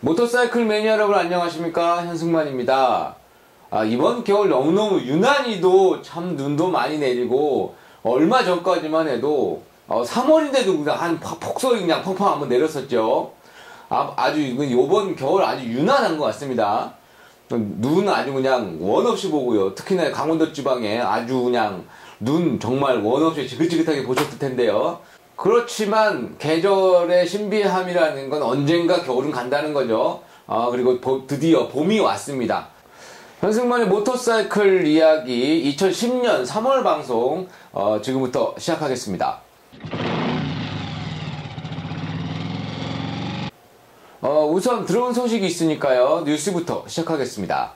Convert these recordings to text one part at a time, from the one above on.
모터사이클 매니아 여러분 안녕하십니까, 현승만입니다. 이번 겨울 너무너무 유난히도 참 눈도 많이 내리고 얼마 전까지만 해도 3월인데도 그냥 한 폭설이 그냥 펑펑 한번 내렸었죠. 아주 이번 겨울 아주 유난한 것 같습니다. 눈 아주 그냥 원 없이 보고요. 특히나 강원도 지방에 아주 그냥 눈 정말 원 없이 지긋지긋하게 보셨을 텐데요. 그렇지만 계절의 신비함이라는 건 언젠가 겨울은 간다는 거죠. 그리고 드디어 봄이 왔습니다. 현승만의 모터사이클 이야기 2010년 3월 방송 지금부터 시작하겠습니다. 우선 들어온 소식이 있으니까요. 뉴스부터 시작하겠습니다.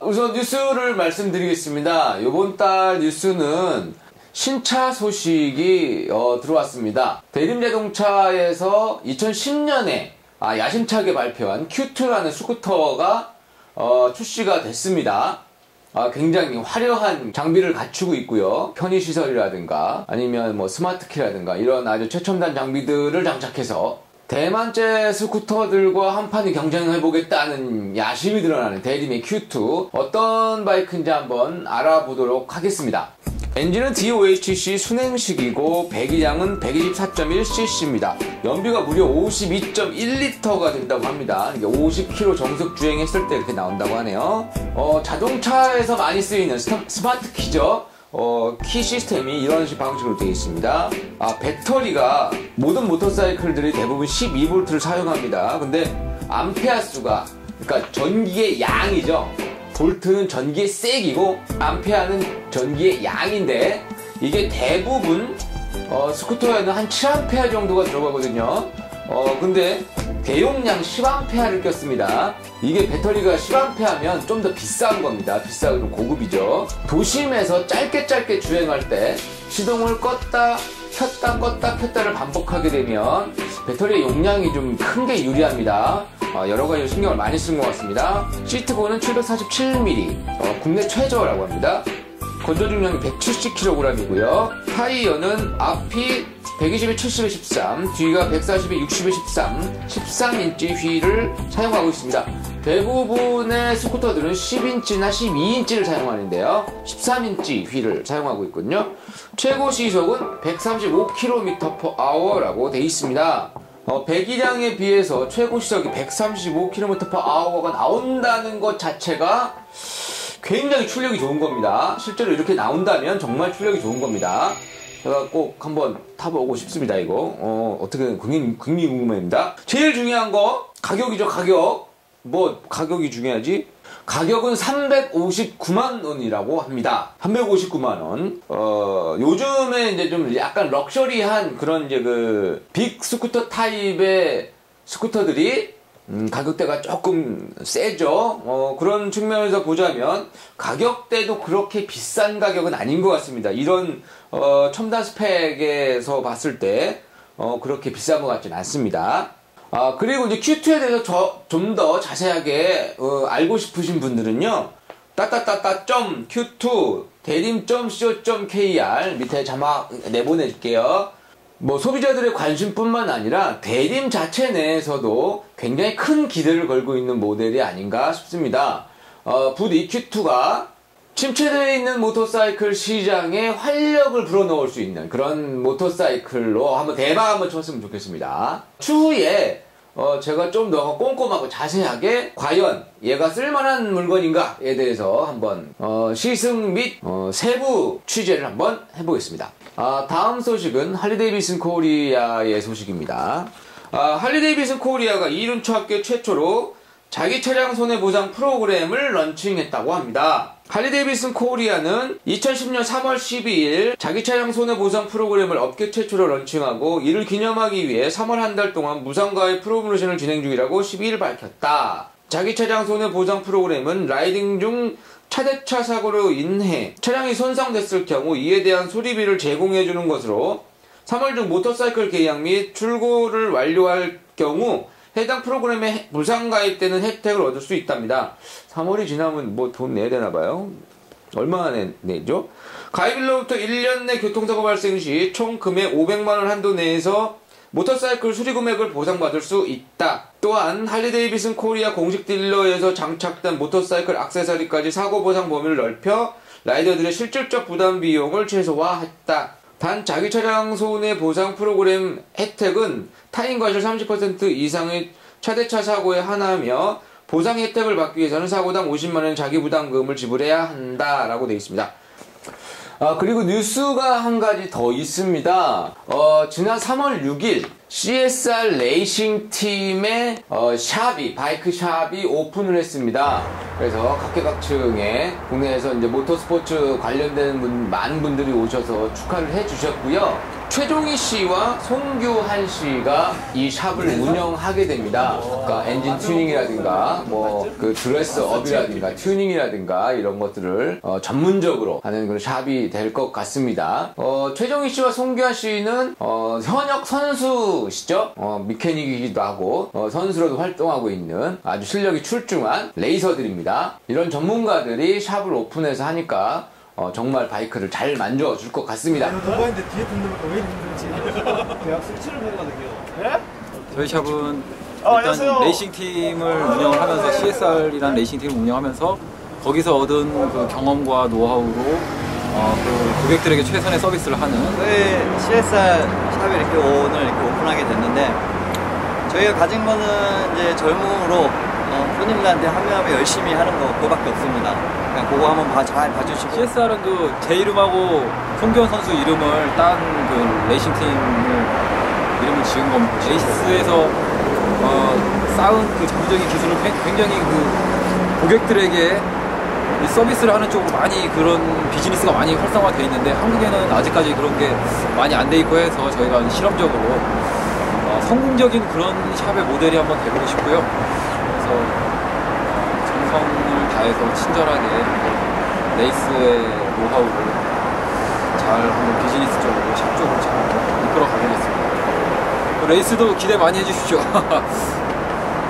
우선 뉴스를 말씀드리겠습니다. 이번 달 뉴스는 신차 소식이 들어왔습니다. 대림자동차에서 2010년에 야심차게 발표한 Q2라는 스쿠터가 출시가 됐습니다. 굉장히 화려한 장비를 갖추고 있고요. 편의시설이라든가 아니면 뭐 스마트키라든가 이런 아주 최첨단 장비들을 장착해서 대만제 스쿠터들과 한판이 경쟁해보겠다는 야심이 드러나는 대림의 Q2, 어떤 바이크인지 한번 알아보도록 하겠습니다. 엔진은 DOHC 순행식이고 배기량은 124.1cc입니다. 연비가 무려 52.1L가 된다고 합니다. 이게 50km 정속 주행했을 때 이렇게 나온다고 하네요. 자동차에서 많이 쓰이는 스마트 키죠. 키 시스템이 이런 방식으로 되어 있습니다. 배터리가 모든 모터사이클들이 대부분 12V를 사용합니다. 근데 암페아 수가, 그러니까 전기의 양이죠. 볼트는 전기의 색이고 암페아는 전기의 양인데, 이게 대부분 스쿠터에는 한 7A 정도가 들어가거든요. 근데 대용량 10A를 꼈습니다. 이게 배터리가 10A면 좀 더 비싼 겁니다. 비싸고 좀 고급이죠. 도심에서 짧게 주행할 때 시동을 껐다 켰다 껐다 켰다를 반복하게 되면 배터리의 용량이 좀 큰 게 유리합니다. 여러가지 신경을 많이 쓴 것 같습니다. 시트고는 747mm, 국내 최저라고 합니다. 건조 중량이 170kg이고요. 타이어는 앞이 120에 70에 13, 뒤가 140에 60에 13인치 휠을 사용하고 있습니다. 대부분의 스쿠터들은 10인치나 12인치를 사용하는데요. 13인치 휠을 사용하고 있거든요. 최고 시속은 135km/h라고 되어 있습니다. 배기량에 비해서 최고 시속이 135km/h가 나온다는 것 자체가 굉장히 출력이 좋은 겁니다. 실제로 이렇게 나온다면 정말 출력이 좋은 겁니다. 제가 꼭 한번 타보고 싶습니다. 이거 어떻게 굉장히 궁금합니다. 제일 중요한 거 가격이죠. 가격이 중요하지. 가격은 359만 원이라고 합니다. 359만 원. 요즘에 이제 좀 약간 럭셔리한 그런 이제 빅 스쿠터 타입의 스쿠터들이 가격대가 조금 세죠. 그런 측면에서 보자면 가격대도 그렇게 비싼 가격은 아닌 것 같습니다. 이런 첨단 스펙에서 봤을 때 그렇게 비싼 것 같지는 않습니다. 그리고 이제 Q2에 대해서 좀 더 자세하게 알고 싶으신 분들은요, q2 대림.co.kr 밑에 자막 내보낼게요. 소비자들의 관심뿐만 아니라 대림 자체 내에서도 굉장히 큰 기대를 걸고 있는 모델이 아닌가 싶습니다. 부디 Q2가 침체되어 있는 모터사이클 시장에 활력을 불어넣을 수 있는 그런 모터사이클로 대박 한번 쳤으면 좋겠습니다. 추후에 제가 좀 더 꼼꼼하고 자세하게 과연 얘가 쓸만한 물건인가에 대해서 한번 시승 및 세부 취재를 한번 해보겠습니다. 다음 소식은 할리데이비슨 코리아의 소식입니다. 할리데이비슨 코리아가 이륜차업계 최초로 자기 차량 손해보상 프로그램을 런칭했다고 합니다. 할리데이비슨 코리아는 2010년 3월 12일 자기 차량 손해보상 프로그램을 업계 최초로 런칭하고, 이를 기념하기 위해 3월 한 달 동안 무상가입 프로모션을 진행 중이라고 12일 밝혔다. 자기 차량 손해보상 프로그램은 라이딩 중 차대차 사고로 인해 차량이 손상됐을 경우 이에 대한 수리비를 제공해주는 것으로, 3월 중 모터사이클 계약 및 출고를 완료할 경우 해당 프로그램에 무상가입되는 혜택을 얻을 수 있답니다. 3월이 지나면 돈 내야 되나봐요. 얼마나 내죠? 가입일로부터 1년 내 교통사고 발생 시 총 금액 500만원 한도 내에서 모터사이클 수리 금액을 보상받을 수 있다. 또한 할리데이비슨 코리아 공식 딜러에서 장착된 모터사이클 액세서리까지 사고 보상 범위를 넓혀 라이더들의 실질적 부담 비용을 최소화했다. 단 자기 차량 손해 보상 프로그램 혜택은 타인 과실 30% 이상의 차대차 사고에 한하며 보상 혜택을 받기 위해서는 사고당 50만원 자기 부담금을 지불해야 한다라고 되어 있습니다. 그리고 뉴스가 한 가지 더 있습니다. 지난 3월 6일 CSR 레이싱 팀의 바이크 샵이 오픈을 했습니다. 그래서 각계각층에 국내에서 이제 모터스포츠 관련된 많은 분들이 오셔서 축하를 해주셨고요. 최종희 씨와 송규한 씨가 이 샵을 운영하게 됩니다. 그러니까 엔진 튜닝이라든가 뭐 그 드레스업이라든가 튜닝이라든가 이런 것들을 전문적으로 하는 그런 샵이 될 것 같습니다. 최종희 씨와 송규한 씨는 현역 선수시죠. 미케닉이기도 하고 선수로도 활동하고 있는 아주 실력이 출중한 레이서들입니다. 이런 전문가들이 샵을 오픈해서 하니까 정말 바이크를 잘 만져줄 것 같습니다. 동반인데 뒤에 듣는 거 왜 힘들지? 대학 술취를 해가지고요. 네? 저희 샵은 일단 레이싱팀을 운영을 하면서 CSR이라는 레이싱팀을 운영하면서 거기서 얻은 그 경험과 노하우로 그 고객들에게 최선의 서비스를 하는 저희 CSR 샵이 이렇게 오늘 이렇게 오픈하게 됐는데 저희가 가진 거는 이제 젊음으로 손님들한테 하면 열심히 하는 거 그거밖에 없습니다. 그냥 그거 한번 잘 봐주시고. CSR은 그 제 이름하고 송기원 선수 이름을 딴 그 레이싱팀을 이름을 지은 겁니다. 레이스에서 쌓은 그 전문적인 기술을 굉장히 그 고객들에게 이 서비스를 하는 쪽으로 많이 그런 비즈니스가 많이 활성화되어 있는데 한국에는 아직까지 그런 게 많이 안 돼 있고 해서 저희가 실험적으로 성공적인 그런 샵의 모델이 한번 되고 싶고요. 그래서 정성을 다해서 친절하게 레이스의 노하우를 잘 한번 비즈니스 쪽으로 샵 쪽으로 잘 이끌어 가보겠습니다. 레이스도 기대 많이 해주십시오.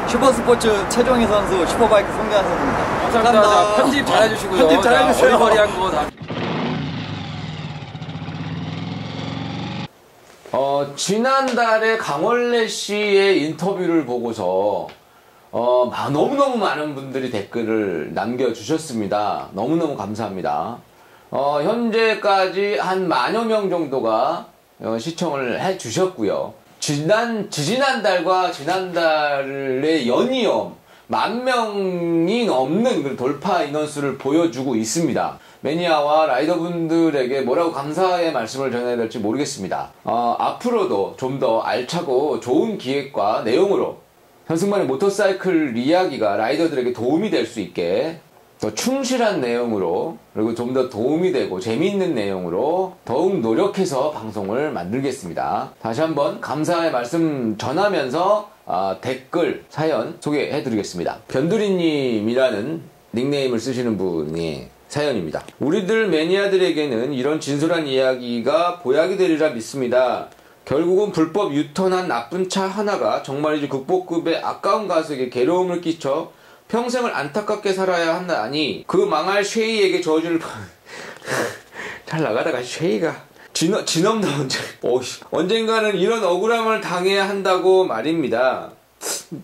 슈퍼스포츠 최종희 선수, 슈퍼바이크 송기환 선수입니다. 감사합니다. 자, 편집 잘 해주시고요. 편집 잘 해주세요. 어리버리한 거 다. 지난달에 강원래 씨의 인터뷰를 보고서 너무너무 많은 분들이 댓글을 남겨주셨습니다. 너무너무 감사합니다. 현재까지 한 10,000여 명 정도가 시청을 해주셨고요. 지난달과 지난달에 연이어 10,000명이 넘는 그 돌파 인원수를 보여주고 있습니다. 매니아와 라이더분들에게 뭐라고 감사의 말씀을 전해야 될지 모르겠습니다. 앞으로도 좀 더 알차고 좋은 기획과 내용으로 현승만의 모터사이클 이야기가 라이더들에게 도움이 될 수 있게 더 충실한 내용으로 그리고 좀 더 도움이 되고 재미있는 내용으로 더욱 노력해서 방송을 만들겠습니다. 다시 한번 감사의 말씀 전하면서 댓글 사연 소개해드리겠습니다. 변두리님이라는 닉네임을 쓰시는 분이 사연입니다. 우리들 매니아들에게는 이런 진솔한 이야기가 보약이 되리라 믿습니다. 결국은 불법 유턴한 나쁜 차 하나가 정말이지 국보급의 아까운 가족에게 괴로움을 끼쳐 평생을 안타깝게 살아야 한다니 그 망할 쉐이에게 저주를 잘 나가다가 쉐이가 진엄다 언젠가는 이런 억울함을 당해야 한다고 말입니다.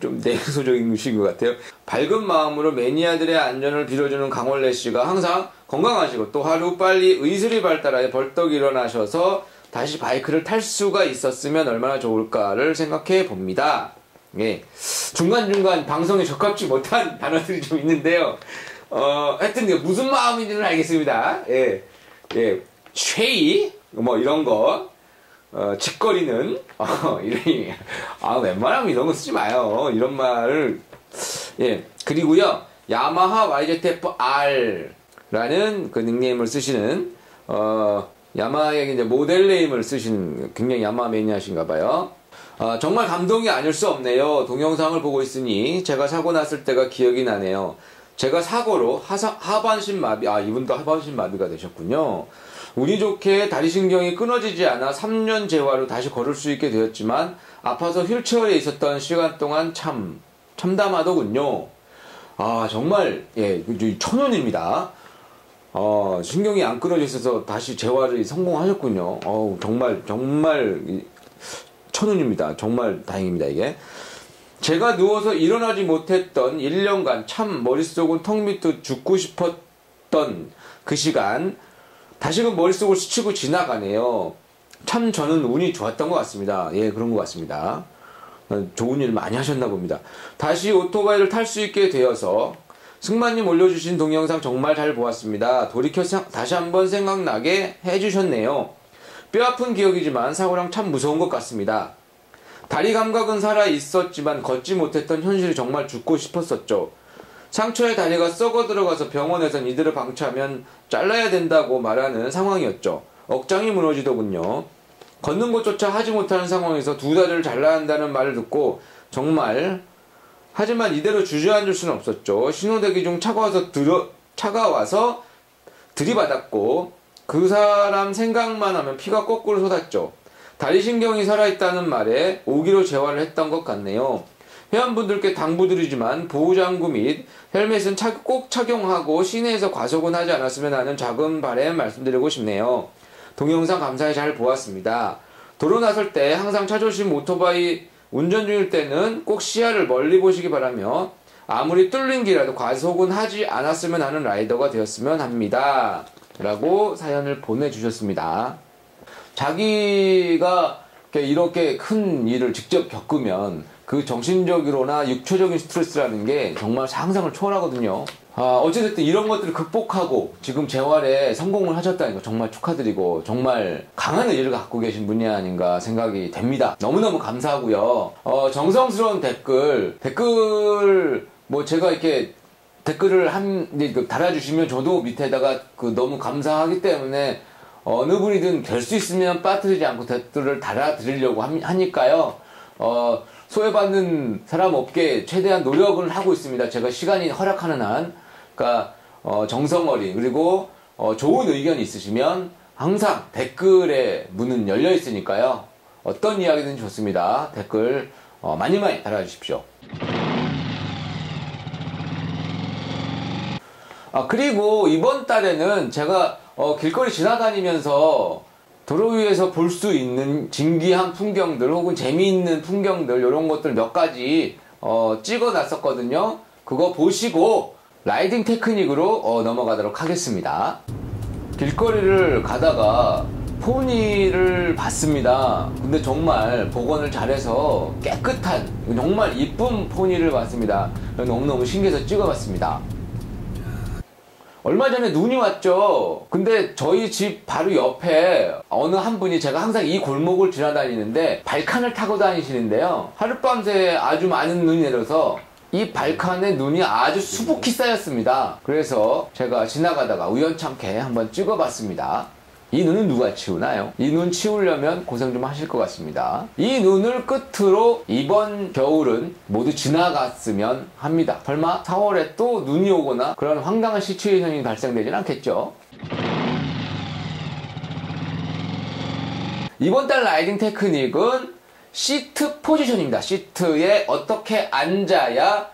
좀 내소적인 것인 것 같아요. 밝은 마음으로 매니아들의 안전을 빌어주는 강원래 씨가 항상 건강하시고 또 하루빨리 의술이 발달하여 벌떡 일어나셔서 다시 바이크를 탈 수가 있었으면 얼마나 좋을까를 생각해 봅니다. 예. 중간중간 방송에 적합지 못한 단어들이 좀 있는데요. 하여튼 무슨 마음인지는 알겠습니다. 예. 예. 쉐이? 뭐 이런 거. 짓거리는, 웬만하면 이런 거 쓰지 마요. 이런 말을. 예. 그리고요. 야마하 YZF-R 라는 그 닉네임을 쓰시는, 야마하의 이제 모델 네임을 쓰시는 굉장히 야마하 매니아신가 봐요. 정말 감동이 아닐 수 없네요. 동영상을 보고 있으니 제가 사고 났을 때가 기억이 나네요. 제가 사고로 하반신 마비, 이분도 하반신 마비가 되셨군요. 운이 좋게 다리신경이 끊어지지 않아 3년 재활로 다시 걸을 수 있게 되었지만 아파서 휠체어에 있었던 시간 동안 참담하더군요. 정말 예, 천운입니다. 신경이 안 끊어져 있어서 다시 재활이 성공하셨군요. 정말 천운입니다. 정말 다행입니다, 이게. 제가 누워서 일어나지 못했던 1년간 참 머릿속은 텅 비어 죽고 싶었던 그 시간, 다시금 머릿속을 스치고 지나가네요. 참 저는 운이 좋았던 것 같습니다. 예, 그런 것 같습니다. 좋은 일 많이 하셨나 봅니다. 다시 오토바이를 탈 수 있게 되어서 승마님 올려주신 동영상 정말 잘 보았습니다. 돌이켜 다시 한번 생각나게 해주셨네요. 뼈아픈 기억이지만 사고랑 참 무서운 것 같습니다. 다리 감각은 살아 있었지만 걷지 못했던 현실이 정말 죽고 싶었었죠. 상처에 다리가 썩어 들어가서 병원에선 이들을 방치하면 잘라야 된다고 말하는 상황이었죠. 억장이 무너지더군요. 걷는 것조차 하지 못하는 상황에서 두 다리를 잘라야 한다는 말을 듣고 정말, 하지만 이대로 주저앉을 수는 없었죠. 신호대기 중 차가워서 들이받았고 그 사람 생각만 하면 피가 거꾸로 쏟았죠. 다리 신경이 살아있다는 말에 오기로 재활을 했던 것 같네요. 회원분들께 당부드리지만 보호장구 및 헬멧은 꼭 착용하고 시내에서 과속은 하지 않았으면 하는 작은 바람 말씀드리고 싶네요. 동영상 감사히 잘 보았습니다. 도로 나설 때 항상 차 조심, 오토바이 운전 중일 때는 꼭 시야를 멀리 보시기 바라며 아무리 뚫린 길이라도 과속은 하지 않았으면 하는 라이더가 되었으면 합니다. 라고 사연을 보내주셨습니다. 자기가 이렇게 큰 일을 직접 겪으면 그 정신적으로나 육체적인 스트레스라는 게 정말 상상을 초월하거든요. 어찌됐든 이런 것들을 극복하고 지금 재활에 성공을 하셨다는 거 정말 축하드리고 정말 강한 의지를 갖고 계신 분이 아닌가 생각이 됩니다. 너무너무 감사하고요. 정성스러운 댓글 뭐 제가 이렇게 댓글을 달아주시면 저도 밑에다가 너무 감사하기 때문에 어느 분이든 될 수 있으면 빠뜨리지 않고 댓글을 달아드리려고 하니까요. 소외받는 사람 없게 최대한 노력을 하고 있습니다. 제가 시간이 허락하는 한. 그러니까 정성 어린 그리고 좋은 의견이 있으시면 항상 댓글에 문은 열려 있으니까요. 어떤 이야기든 좋습니다. 댓글 많이 달아주십시오. 그리고 이번 달에는 제가 길거리 지나다니면서 도로 위에서 볼 수 있는 진기한 풍경들 혹은 재미있는 풍경들 이런 것들 몇 가지 찍어 놨었거든요. 그거 보시고 라이딩 테크닉으로 넘어가도록 하겠습니다. 길거리를 가다가 포니를 봤습니다. 근데 정말 복원을 잘해서 깨끗한 정말 이쁜 포니를 봤습니다. 너무너무 신기해서 찍어봤습니다. 얼마 전에 눈이 왔죠. 근데 저희 집 바로 옆에 어느 한 분이, 제가 항상 이 골목을 지나다니는데 발칸을 타고 다니시는데요. 하룻밤새 아주 많은 눈이 내려서 이 발칸에 눈이 아주 수북히 쌓였습니다. 그래서 제가 지나가다가 우연찮게 한번 찍어봤습니다. 이 눈은 누가 치우나요? 이 눈 치우려면 고생 좀 하실 것 같습니다. 이 눈을 끝으로 이번 겨울은 모두 지나갔으면 합니다. 설마 4월에 또 눈이 오거나 그런 황당한 시츄에이션이 발생되진 않겠죠? 이번 달 라이딩 테크닉은 시트 포지션입니다. 시트에 어떻게 앉아야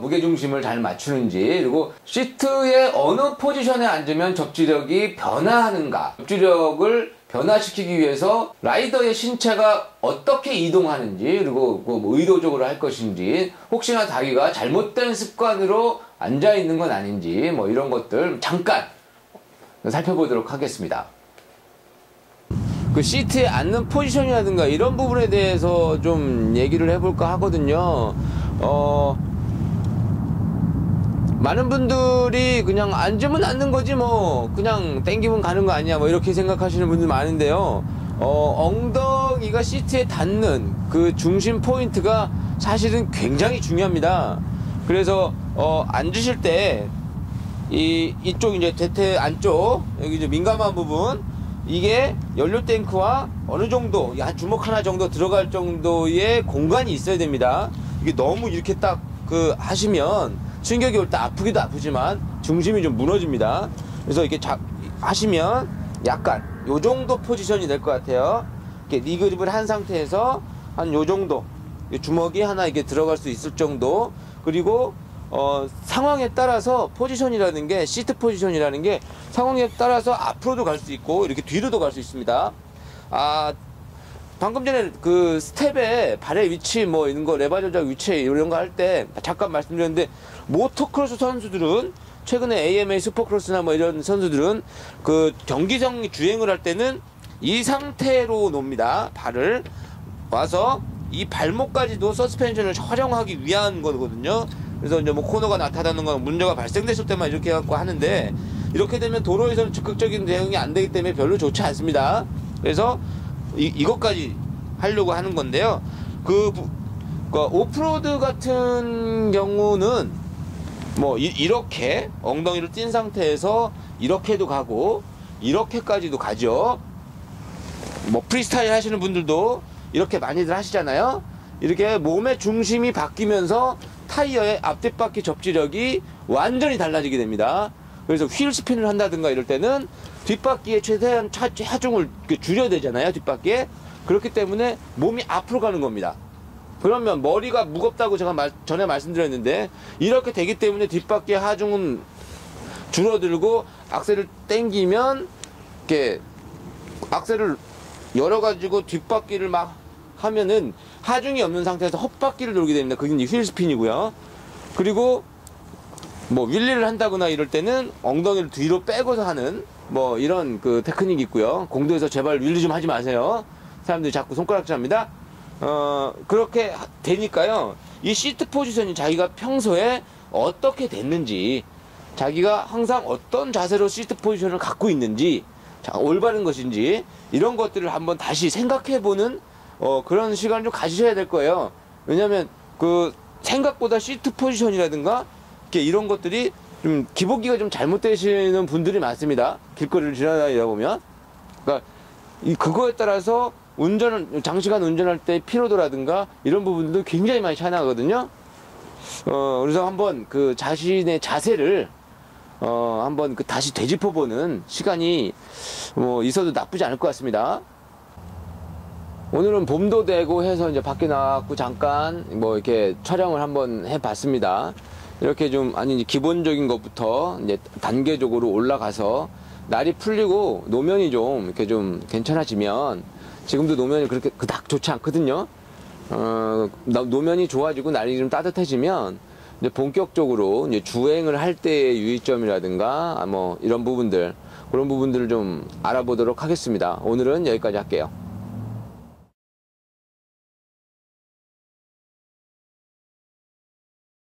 무게중심을 잘 맞추는지, 그리고 시트의 어느 포지션에 앉으면 접지력이 변화하는가, 접지력을 변화시키기 위해서 라이더의 신체가 어떻게 이동하는지, 그리고 뭐 의도적으로 할 것인지, 혹시나 자기가 잘못된 습관으로 앉아있는 건 아닌지, 뭐 이런 것들 잠깐 살펴보도록 하겠습니다. 그 시트에 앉는 포지션이라든가 이런 부분에 대해서 좀 얘기를 해볼까 하거든요. 많은 분들이 그냥 앉으면 앉는 거지 뭐 그냥 땡기면 가는 거 아니야 뭐 이렇게 생각하시는 분들 많은데요. 엉덩이가 시트에 닿는 그 중심 포인트가 사실은 굉장히 중요합니다. 그래서 앉으실 때 이쪽 이제 대퇴 안쪽 여기 이제 민감한 부분, 이게 연료 탱크와 어느 정도 한 주먹 하나 정도 들어갈 정도의 공간이 있어야 됩니다. 이게 너무 이렇게 딱 하시면 충격이 올 때 아프기도 아프지만 중심이 좀 무너집니다. 그래서 이렇게 하시면 약간 요 정도 포지션이 될 것 같아요. 이렇게 리그립을 한 상태에서 한 요 정도 주먹이 하나 이게 들어갈 수 있을 정도. 그리고 상황에 따라서 포지션이라는 게, 시트 포지션이라는 게 상황에 따라서 앞으로도 갈 수 있고 이렇게 뒤로도 갈 수 있습니다. 방금 전에 그 스텝에 발의 위치 뭐 이런 거 레바 조작 위치 이런 거 할 때 잠깐 말씀드렸는데 모토크로스 선수들은 최근에 AMA 슈퍼크로스나 뭐 이런 선수들은 그 경기장 주행을 할 때는 이 상태로 놉니다. 발을 와서 이 발목까지도 서스펜션을 촬영하기 위한 거거든요. 그래서 이제 뭐 코너가 나타나는 건 문제가 발생됐을 때만 이렇게 해갖고 하는데 이렇게 되면 도로에서는 적극적인 대응이 안 되기 때문에 별로 좋지 않습니다. 그래서 이것까지 하려고 하는 건데요. 그 오프로드 같은 경우는 뭐 이렇게 엉덩이를 띈 상태에서 이렇게도 가고 이렇게까지도 가죠. 뭐 프리스타일 하시는 분들도 이렇게 많이들 하시잖아요. 이렇게 몸의 중심이 바뀌면서 타이어의 앞뒷바퀴 접지력이 완전히 달라지게 됩니다. 그래서 휠 스핀을 한다든가 이럴 때는 뒷바퀴에 최대한 하중을 줄여야 되잖아요. 뒷바퀴에. 그렇기 때문에 몸이 앞으로 가는 겁니다. 그러면 머리가 무겁다고 제가 전에 말씀드렸는데 이렇게 되기 때문에 뒷바퀴의 하중은 줄어들고 악셀을 당기면 이렇게 악셀을 열어가지고 뒷바퀴를 막 하면은 하중이 없는 상태에서 헛바퀴를 돌게 됩니다. 그게 이제 휠 스핀이고요. 그리고 뭐 윌리를 한다거나 이럴 때는 엉덩이를 뒤로 빼고서 하는 뭐 이런 그 테크닉이 있고요. 공도에서 제발 윌리 좀 하지 마세요. 사람들이 자꾸 손가락질합니다. 그렇게 되니까요. 이 시트 포지션이 자기가 평소에 어떻게 됐는지, 자기가 항상 어떤 자세로 시트 포지션을 갖고 있는지, 올바른 것인지 이런 것들을 한번 다시 생각해보는 그런 시간을 좀 가지셔야 될 거예요. 왜냐하면 그 생각보다 시트 포지션이라든가 이런 것들이 좀 기복기가 좀 잘못되시는 분들이 많습니다. 길거리를 지나다니다 보면. 그러니까 그거에 따라서 장시간 운전할 때 피로도라든가 이런 부분들도 굉장히 많이 차이나거든요. 그래서 한번 그 자신의 자세를 한번 다시 되짚어보는 시간이 있어도 나쁘지 않을 것 같습니다. 오늘은 봄도 되고 해서 이제 밖에 나왔고 잠깐 뭐 이렇게 촬영을 한번 해봤습니다. 이렇게 좀 이제 기본적인 것부터 이제 단계적으로 올라가서 날이 풀리고 노면이 좀 이렇게 좀 괜찮아지면, 지금도 노면이 그렇게 그닥 좋지 않거든요. 노면이 좋아지고 날이 좀 따뜻해지면 이제 본격적으로 이제 주행을 할 때의 유의점이라든가 뭐 이런 부분들, 그런 부분들을 좀 알아보도록 하겠습니다. 오늘은 여기까지 할게요.